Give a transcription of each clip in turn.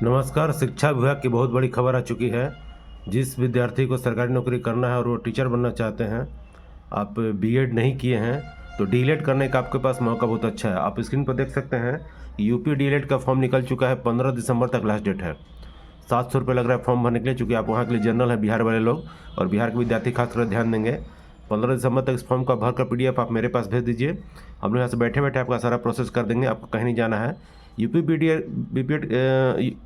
नमस्कार। शिक्षा विभाग की बहुत बड़ी खबर आ चुकी है। जिस विद्यार्थी को सरकारी नौकरी करना है और वो टीचर बनना चाहते हैं, आप बीएड नहीं किए हैं तो डीएलएड करने का आपके पास मौका बहुत अच्छा है। आप स्क्रीन पर देख सकते हैं यूपी डीएलएड का फॉर्म निकल चुका है। 15 दिसंबर तक लास्ट डेट है। 700 रुपये लग रहा है फॉर्म भरने के लिए, चूँकि आप वहाँ के लिए जनरल है, बिहार वाले लोग और बिहार के विद्यार्थी खासकर ध्यान देंगे। 15 दिसंबर तक इस फॉर्म का भर कर पीडीएफ आप मेरे पास भेज दीजिए। हम लोग यहाँ से बैठे बैठे आपका सारा प्रोसेस कर देंगे, आपको कहीं नहीं जाना है। यूपी बीपीएड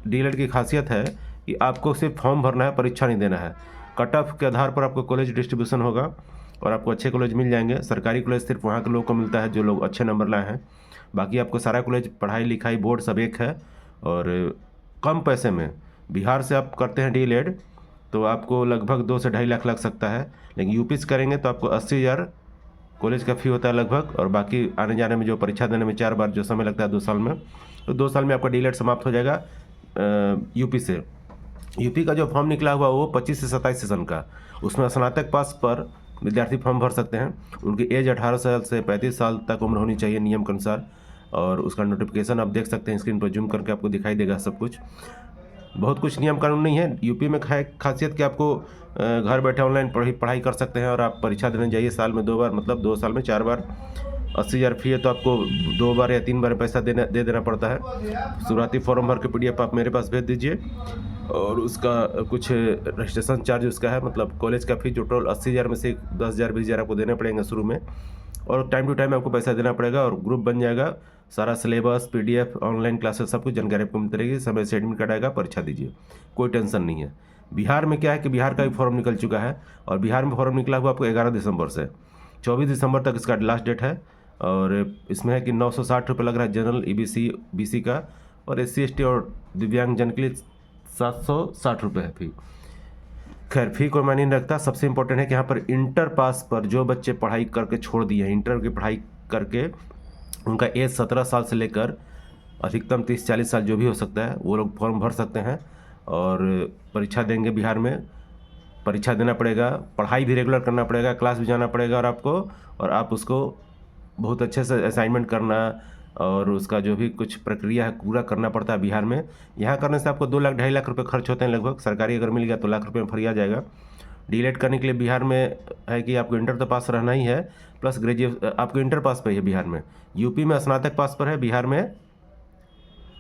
डीएलएड की खासियत है कि आपको सिर्फ फॉर्म भरना है, परीक्षा नहीं देना है। कट ऑफ के आधार पर आपको कॉलेज डिस्ट्रीब्यूशन होगा और आपको अच्छे कॉलेज मिल जाएंगे। सरकारी कॉलेज सिर्फ वहाँ के लोगों को मिलता है जो लोग अच्छे नंबर लाए हैं। बाकी आपको सारा कॉलेज, पढ़ाई लिखाई, बोर्ड सब एक है और कम पैसे में। बिहार से आप करते हैं डीएलएड तो आपको लगभग 2 से 2.5 लाख लग सकता है, लेकिन यूपी से करेंगे तो आपको 80,000 कॉलेज का फ़ी होता है लगभग, और बाकी आने जाने में जो परीक्षा देने में 4 बार जो समय लगता है 2 साल में, तो 2 साल में आपका डीएलएड समाप्त हो जाएगा यूपी से। यूपी का जो फॉर्म निकला हुआ वो 25 से 27 सेशन का, उसमें स्नातक पास पर विद्यार्थी फॉर्म भर सकते हैं। उनकी एज 18 साल से 35 साल तक उम्र होनी चाहिए नियम के अनुसार, और उसका नोटिफिकेशन आप देख सकते हैं स्क्रीन पर, जूम करके आपको दिखाई देगा सब कुछ। बहुत कुछ नियम कानून नहीं है यूपी में। खासियत कि आपको घर बैठे ऑनलाइन पढ़ाई कर सकते हैं और आप परीक्षा देने जाइए साल में 2 बार, मतलब 2 साल में 4 बार। 80,000 फ़ी है तो आपको 2 बार या 3 बार पैसा दे देना पड़ता है। शुरुआती फॉर्म भर के पीडीएफ आप मेरे पास भेज दीजिए, और उसका कुछ रजिस्ट्रेशन चार्ज उसका है, मतलब कॉलेज का फ़ी जो टोटल 80,000 में से 10,000 20,000 आपको देने पड़ेंगे शुरू में, और टाइम टू टाइम आपको पैसा देना पड़ेगा और ग्रुप बन जाएगा। सारा सिलेबस, पीडीएफ, ऑनलाइन क्लासेस सब कुछ जानकारी आपको मिलती रहेगी। समय से एडमिट कार्ड आएगा, परीक्षा दीजिए, कोई टेंशन नहीं है। बिहार में क्या है कि बिहार का भी फॉर्म निकल चुका है, और बिहार में फॉर्म निकला हुआ आपको 11 दिसंबर से 24 दिसंबर तक इसका लास्ट डेट है। और इसमें है कि 960 रुपये लग रहा है जनरल, ईबीसी बीसी का, और एससी एसटी और दिव्यांग जन के लिए 760 रुपये है फ़ी। खैर, फ़ी कोई मायने नहीं रखता। सबसे इम्पोर्टेंट है कि यहाँ पर इंटर पास पर जो बच्चे पढ़ाई करके छोड़ दिए हैं, इंटर की पढ़ाई करके उनका एज 17 साल से लेकर अधिकतम 30-40 साल जो भी हो सकता है, वो लोग फॉर्म भर सकते हैं और परीक्षा देंगे। बिहार में परीक्षा देना पड़ेगा, पढ़ाई भी रेगुलर करना पड़ेगा, क्लास भी जाना पड़ेगा और आपको, और आप उसको बहुत अच्छे से असाइनमेंट करना और उसका जो भी कुछ प्रक्रिया है पूरा करना पड़ता है बिहार में। यहाँ करने से आपको 2 लाख 2.5 लाख रुपये खर्च होते हैं लगभग। सरकारी अगर मिल गया तो लाख रुपये में फ्री आ जाएगा। डीएलएड करने के लिए बिहार में है कि आपको इंटर तो पास रहना ही है, प्लस ग्रेजुएट आपको इंटर पास पर है बिहार में। यूपी में स्नातक पास पर है, बिहार में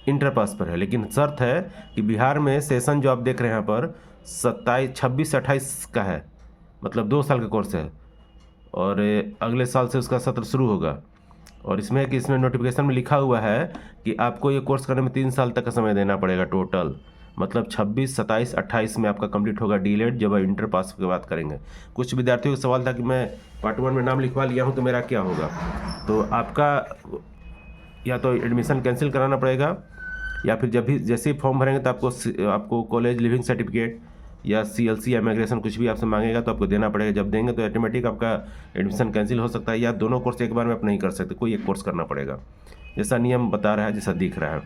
इंटर पास पर है। लेकिन शर्त है कि बिहार में सेशन जो आप देख रहे हैं यहाँ पर 26 से 28 का है, मतलब 2 साल का कोर्स है, और अगले साल से उसका सत्र शुरू होगा। और इसमें है कि इसमें नोटिफिकेशन में लिखा हुआ है कि आपको ये कोर्स करने में 3 साल तक का समय देना पड़ेगा टोटल, मतलब 26, 27, 28 में आपका कंप्लीट होगा डीएलएड, जब आप इंटर पास की बात करेंगे। कुछ विद्यार्थियों का सवाल था कि मैं पार्ट 1 में नाम लिखवा लिया हूँ तो मेरा क्या होगा, तो आपका या तो एडमिशन कैंसिल कराना पड़ेगा, या फिर जैसे ही फॉर्म भरेंगे तो आपको कॉलेज लिविंग सर्टिफिकेट या सीएलसी या इमिग्रेशन कुछ भी आपसे मांगेगा तो आपको देना पड़ेगा। जब देंगे तो ऑटोमेटिक आपका एडमिशन कैंसिल हो सकता है, या दोनों कोर्स एक बार में आप नहीं कर सकते, कोई एक कोर्स करना पड़ेगा, जैसा नियम बता रहा है, जैसा दिख रहा है।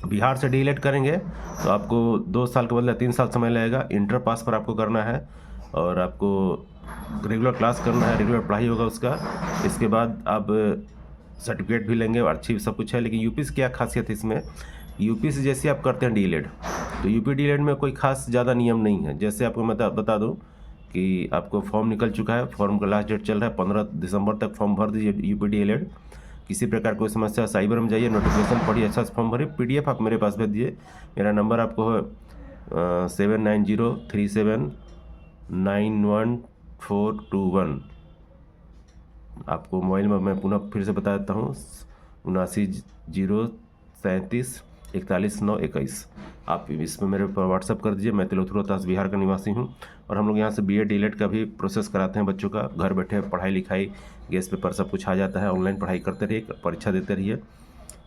बिहार से डीएलएड करेंगे तो आपको 2 साल के बदले 3 साल समय लगेगा। इंटर पास पर आपको करना है और आपको रेगुलर क्लास करना है, रेगुलर पढ़ाई होगा उसका। इसके बाद आप सर्टिफिकेट भी लेंगे और अच्छी सब कुछ है। लेकिन यूपी से क्या खासियत है इसमें, यूपी से जैसे आप करते हैं डीएलएड तो यूपी डीएलएड में कोई खास ज़्यादा नियम नहीं है। जैसे आपको मैं बता दूं कि आपको फॉर्म निकल चुका है, फॉर्म का लास्ट डेट चल रहा है, 15 दिसंबर तक फॉर्म भर दीजिए यूपी डीएलएड। किसी प्रकार कोई समस्या साइबर में जाइए, नोटिफिकेशन पढ़िए, अच्छा से फॉर्म भरिए, पीडीएफ आप मेरे पास भेज दिए। मेरा नंबर आपको है 7903791421। आपको मोबाइल में मैं पुनः फिर से बता देता हूँ, 7903371921। आप इसमें मेरे पर व्हाट्सअप कर दीजिए। मैं तिलोथू रोहतास बिहार का निवासी हूँ, और हम लोग यहाँ से बीएड डीएलएड का भी प्रोसेस कराते हैं बच्चों का। घर बैठे पढ़ाई लिखाई, गेस्ट पेपर सब कुछ आ जाता है। ऑनलाइन पढ़ाई करते रहिए, परीक्षा देते रहिए।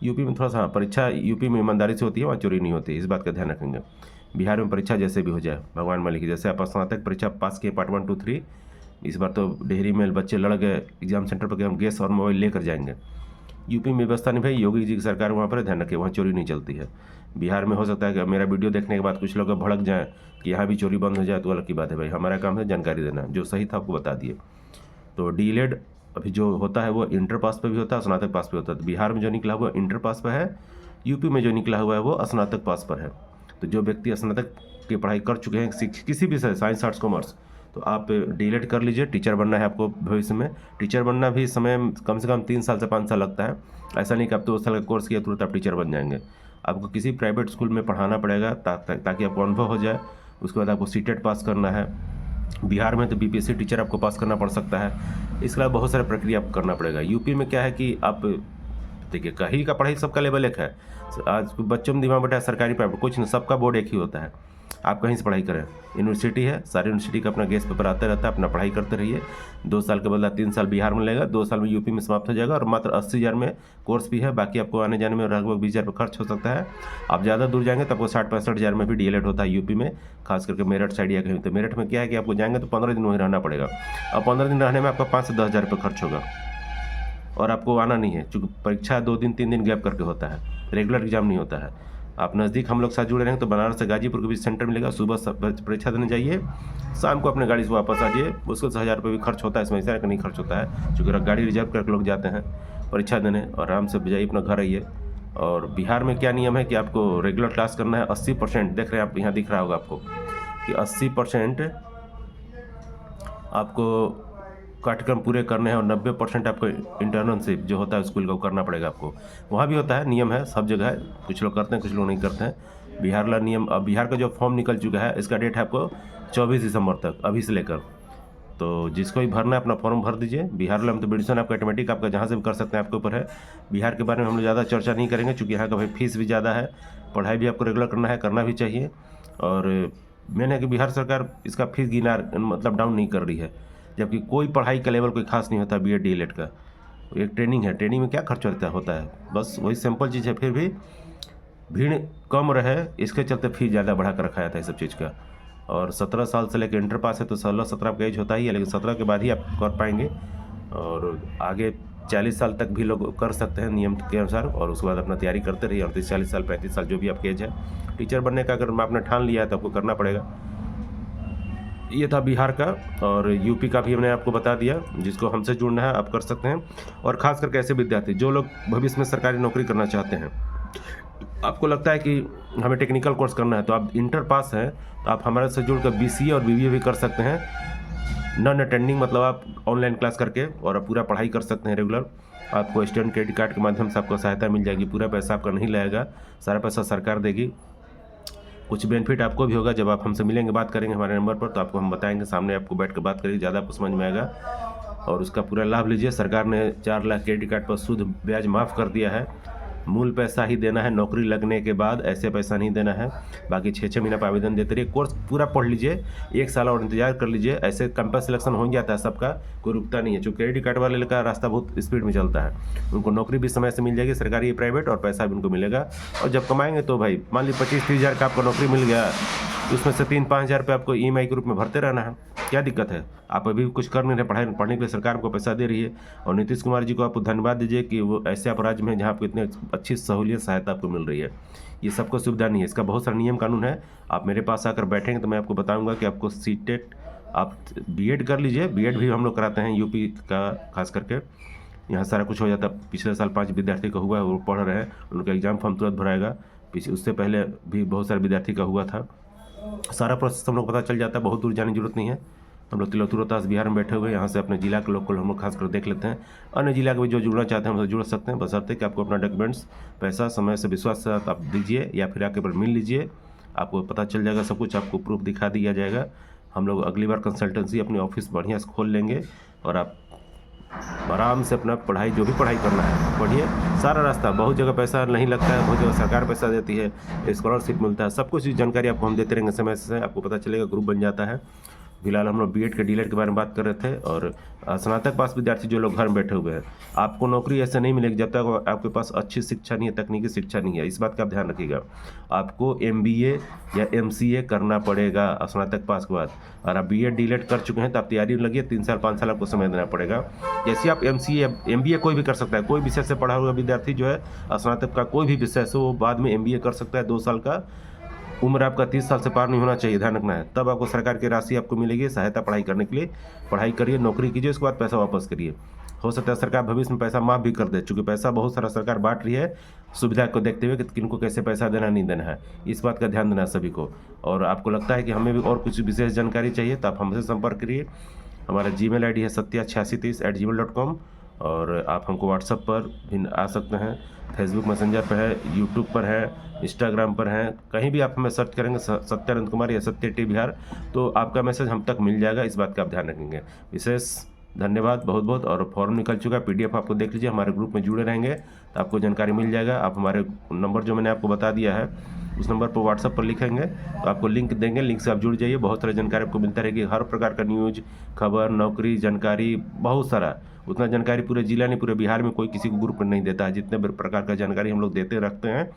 यूपी में थोड़ा सा परीक्षा यूपी में ईमानदारी से होती है, वहाँ चोरी नहीं होती, इस बात का ध्यान रखेंगे। बिहार में परीक्षा जैसे भी हो जाए, भगवान मालिक, जैसे आप स्नातक परीक्षा पास किए पार्ट 1, 2, 3, इस बार तो डेहरी में बच्चे लड़ गए एग्जाम सेंटर पर कि हम गैस और मोबाइल लेकर जाएंगे। यूपी में व्यवस्था नहीं भाई, योगी जी की सरकार वहाँ पर, ध्यान रखिए, वहाँ चोरी नहीं चलती है। बिहार में हो सकता है कि मेरा वीडियो देखने के बाद कुछ लोग भड़क जाएं कि यहाँ भी चोरी बंद हो जाए, तो अलग की बात है भाई। हमारा काम है जानकारी देना, जो सही था आपको बता दिए। तो डीएलएड अभी जो होता है वो इंटर पास पे भी होता है, स्नातक पास पे होता है। तो बिहार में जो निकला हुआ इंटर पास पे है, यूपी में जो निकला हुआ है वो स्नातक पास पर है। तो जो व्यक्ति स्नातक की पढ़ाई कर चुके हैं किसी भी साइंस आर्ट्स कॉमर्स, तो आप डीएलएड कर लीजिए। टीचर बनना है आपको भविष्य में। टीचर बनना भी समय कम से कम 3 साल से 5 साल लगता है। ऐसा नहीं कि आप 2 साल का कोर्स किया तुरंत आप टीचर बन जाएंगे। आपको किसी प्राइवेट स्कूल में पढ़ाना पड़ेगा ताकि आपको अनुभव हो जाए। उसके बाद आपको सीटेट पास करना है। बिहार में तो बीपीएससी टीचर आपको पास करना पड़ सकता है। इसके अलावा बहुत सारे प्रक्रिया आपको करना पड़ेगा। यूपी में क्या है कि आप देखिए, कहीं का पढ़ाई सबका लेवल एक है। आज बच्चों में दिमाग बैठा है सरकारी प्राइवेट कुछ नहीं, सबका बोर्ड एक ही होता है। आप कहीं से पढ़ाई करें, यूनिवर्सिटी है, सारी यूनिवर्सिटी का अपना गेस्ट पेपर आते रहता है, अपना पढ़ाई करते रहिए। 2 साल के बदला 3 साल बिहार में लगेगा, 2 साल में यूपी में समाप्त हो जाएगा। और मात्र 80,000 में कोर्स भी है। बाकी आपको आने जाने में लगभग 20,000 रुपये खर्च हो सकता है। आप ज़्यादा दूर जाएंगे तो आपको 60-65,000 में भी डीएलएड होता है यूपी में, खास करके मेरठ साइड या कहीं। तो मेरठ में क्या है कि आपको जाएंगे तो 15 दिन वहीं रहना पड़ेगा। और 15 दिन रहने में आपका 5 से 10,000 रुपये खर्च होगा। और आपको आना नहीं है, चूँकि परीक्षा 2 दिन 3 दिन गैप करके होता है, रेगुलर एग्जाम नहीं होता है। आप नज़दीक हम लोग साथ जुड़े रहेंगे तो बनारस से गाजीपुर के बीच सेंटर मिलेगा। सुबह परीक्षा देने जाइए, शाम को अपने गाड़ी से वापस आ जाइए। मुश्किल से 1,000 रुपये भी खर्च होता है, इसमें ऐसा नहीं खर्च होता है, चूँकि गाड़ी रिजर्व करके लोग जाते हैं परीक्षा देने। और आराम से जाइए, अपना घर आइए। और बिहार में क्या नियम है कि आपको रेगुलर क्लास करना है। 80% देख रहे हैं आप, यहाँ दिख रहा होगा आपको कि 80% आपको पाठ्यक्रम पूरे करने हैं और 90% आपको इंटर्नशिप जो होता है स्कूल का वो करना पड़ेगा आपको। वहाँ भी होता है, नियम है, सब जगह है। कुछ लोग करते हैं, कुछ लोग नहीं करते हैं। बिहार वाला नियम, अब बिहार का जो फॉर्म निकल चुका है, इसका डेट है आपको 24 दिसंबर तक, अभी से लेकर। तो जिसको भी भरना है अपना फॉर्म भर दीजिए। बिहार वाला में तो एडमिशन आपका ऑटोमेटिक आपका जहाँ से भी कर सकते हैं, आपके ऊपर है। बिहार के बारे में हम लोग ज़्यादा चर्चा नहीं करेंगे, चूँकि यहाँ का भाई फीस भी ज़्यादा है। पढ़ाई भी आपको रेगुलर करना है, करना भी चाहिए। और मेन है कि बिहार सरकार इसका फीस मतलब डाउन नहीं कर रही है। जबकि कोई पढ़ाई का लेवल कोई खास नहीं होता बीएड डीएलएड का। एक ट्रेनिंग है, ट्रेनिंग में क्या खर्च होता है, बस वही सिंपल चीज़ है। फिर भी भीड़ कम रहे, इसके चलते फीस ज़्यादा बढ़ा कर रखा जाता है सब चीज़ का। और 17 साल से लेकर इंटर पास है तो 16-17 आपका एज होता ही है, लेकिन 17 के बाद ही आप कर पाएंगे। और आगे 40 साल तक भी लोग कर सकते हैं नियम के अनुसार। और उसके बाद अपना तैयारी करते रहिए। 38-40 साल 35 साल जो भी आपकी एज है, टीचर बनने का अगर आपने ठान लिया है तो आपको करना पड़ेगा। ये था बिहार का। और यूपी का भी हमने आपको बता दिया। जिसको हमसे जुड़ना है आप कर सकते हैं। और ख़ास करके ऐसे विद्यार्थी जो लोग भविष्य में सरकारी नौकरी करना चाहते हैं, आपको लगता है कि हमें टेक्निकल कोर्स करना है, तो आप इंटर पास हैं तो आप हमारे से जुड़कर बीसीए और बीबीए भी कर सकते हैं। नॉन अटेंडिंग मतलब आप ऑनलाइन क्लास करके और पूरा पढ़ाई कर सकते हैं रेगुलर। आपको स्टूडेंट क्रेडिट कार्ड के माध्यम से आपको सहायता मिल जाएगी। पूरा पैसा आपका नहीं लगेगा, सारा पैसा सरकार देगी। कुछ बेनिफिट आपको भी होगा। जब आप हमसे मिलेंगे, बात करेंगे हमारे नंबर पर, तो आपको हम बताएंगे, सामने आपको बैठ कर बात करेंगे, ज़्यादा आपको समझ में आएगा। और उसका पूरा लाभ लीजिए। सरकार ने 4 लाख क्रेडिट कार्ड पर शुद्ध ब्याज माफ़ कर दिया है। मूल पैसा ही देना है नौकरी लगने के बाद, ऐसे पैसा नहीं देना है। बाकी 6-6 महीना पर आवेदन देते रहिए। कोर्स पूरा पढ़ लीजिए, 1 साल और इंतजार कर लीजिए। ऐसे कैंपस सिलेक्शन हो जाता है सबका, कोई रुकता नहीं है। जो क्रेडिट कार्ड वाले का रास्ता बहुत स्पीड में चलता है, उनको नौकरी भी समय से मिल जाएगी, सरकारी प्राइवेट, और पैसा भी उनको मिलेगा। और जब कमाएंगे तो भाई मान लीजिए 25-30 हज़ार का आपको नौकरी मिल गया, तो उसमें से 3-5 हज़ार रुपये आपको ईएमआई के रूप में भरते रहना है। क्या दिक्कत है? आप अभी कुछ कर नहीं रहे, पढ़ने के लिए सरकार को पैसा दे रही है। और नीतीश कुमार जी को आप धन्यवाद दीजिए कि वो ऐसे आप राज्य में जहाँ आपको इतने अच्छी सहूलियत सहायता आपको मिल रही है। ये सबको सुविधा नहीं है, इसका बहुत सारा नियम कानून है। आप मेरे पास आकर बैठेंगे तो मैं आपको बताऊंगा कि आपको सीटेट, आप बीएड कर लीजिए। बीएड भी हम लोग कराते हैं यूपी का, खास करके यहाँ सारा कुछ हो जाता है। पिछले साल 5 विद्यार्थी का हुआ है, वो पढ़ रहे हैं, उनका एग्ज़ाम फॉर्म तुरंत भराएगा। उससे पहले भी बहुत सारे विद्यार्थी का हुआ था। सारा प्रोसेस हम लोग पता चल जाता है, बहुत दूर जाने की जरूरत नहीं है। हम लोग तिलौती रोहतास बिहार में बैठे हुए, यहाँ से अपने जिला के लोग को हम लोग खास कर देख लेते हैं। अन्य जिला के भी जो जुड़ना चाहते हैं हमसे जुड़ सकते हैं, बशर्ते कि आपको अपना डॉक्यूमेंट्स, पैसा समय से विश्वास से आप दीजिए, या फिर आके पर मिल लीजिए। आपको पता चल जाएगा सब कुछ, आपको प्रूफ दिखा दिया जाएगा। हम लोग अगली बार कंसल्टेंसी अपनी ऑफिस बढ़िया से खोल लेंगे और आप आराम से अपना पढ़ाई, जो भी पढ़ाई करना है पढ़िए। सारा रास्ता, बहुत जगह पैसा नहीं लगता है, बहुत जगह सरकार पैसा देती है, स्कॉलरशिप मिलता है, सब कुछ जानकारी आपको हम देते रहेंगे समय से। आपको पता चलेगा, ग्रुप बन जाता है। फिलहाल हम लोग बीएड के डीएलएड के बारे में बात कर रहे थे। और स्नातक पास विद्यार्थी जो लोग घर में बैठे हुए हैं, आपको नौकरी ऐसे नहीं मिलेगी जब तक आपके पास अच्छी शिक्षा नहीं है, तकनीकी शिक्षा नहीं है। इस बात का आप ध्यान रखिएगा। आपको एमबीए या एमसीए करना पड़ेगा स्नातक पास के बाद। और आप बीएड डीएलएड कर चुके हैं तो आप तैयारी में लगिए, 3 साल 5 साल आपको समय देना पड़ेगा। जैसे आप एमसीए या एमबीए कोई भी कर सकता है, कोई विषय से पढ़ा हुआ विद्यार्थी जो है स्नातक का कोई भी विषय से, वो बाद में एमबीए कर सकता है। 2 साल का, उम्र आपका 30 साल से पार नहीं होना चाहिए, ध्यान रखना है। तब आपको सरकार की राशि आपको मिलेगी सहायता पढ़ाई करने के लिए। पढ़ाई करिए, नौकरी कीजिए, उसके बाद पैसा वापस करिए। हो सकता है सरकार भविष्य में पैसा माफ़ भी कर दे, चूँकि पैसा बहुत सारा सरकार बाँट रही है सुविधा को देखते हुए कि किनको कैसे पैसा देना नहीं देना है। इस बात का ध्यान देना है सभी को। और आपको लगता है कि हमें भी और कुछ विशेष जानकारी चाहिए तो आप हमसे संपर्क करिए। हमारा जीमेल आईडी है satya8630@gmail.com और आप हमको व्हाट्सएप पर भी आ सकते हैं, फेसबुक मैसेंजर पर है, यूट्यूब पर है, इंस्टाग्राम पर हैं, कहीं भी आप हमें सर्च करेंगे सत्य अनंत कुमार या सत्य टी बिहार, तो आपका मैसेज हम तक मिल जाएगा। इस बात का आप ध्यान रखेंगे। विशेष धन्यवाद बहुत बहुत। और फॉर्म निकल चुका है, पीडीएफ आपको देख लीजिए, हमारे ग्रुप में जुड़े रहेंगे तो आपको जानकारी मिल जाएगा। आप हमारे नंबर जो मैंने आपको बता दिया है उस नंबर पर व्हाट्सएप पर लिखेंगे तो आपको लिंक देंगे, लिंक से आप जुड़ जाइए। बहुत सारी जानकारी आपको मिलता रहेगी, हर प्रकार का न्यूज, खबर, नौकरी, जानकारी, बहुत सारा। उतना जानकारी पूरे जिला नहीं, पूरे बिहार में कोई किसी को ग्रुप में नहीं देता है। जितने प्रकार का जानकारी हम लोग देते रखते हैं,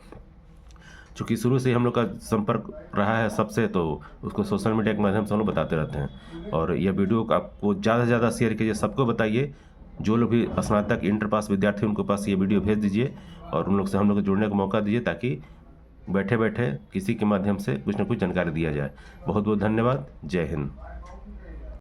चूँकि शुरू से ही हम लोग का संपर्क रहा है सबसे, तो उसको सोशल मीडिया के माध्यम से हम लोग बताते रहते हैं। और यह वीडियो आपको ज़्यादा से ज़्यादा शेयर कीजिए, सबको बताइए। जो लोग भी स्नातक इंटर पास विद्यार्थी उनके पास ये वीडियो भेज दीजिए और उन लोग से हम लोग को जुड़ने का मौका दीजिए, ताकि बैठे बैठे किसी के माध्यम से कुछ न कुछ जानकारी दिया जाए। बहुत बहुत धन्यवाद। जय हिंद।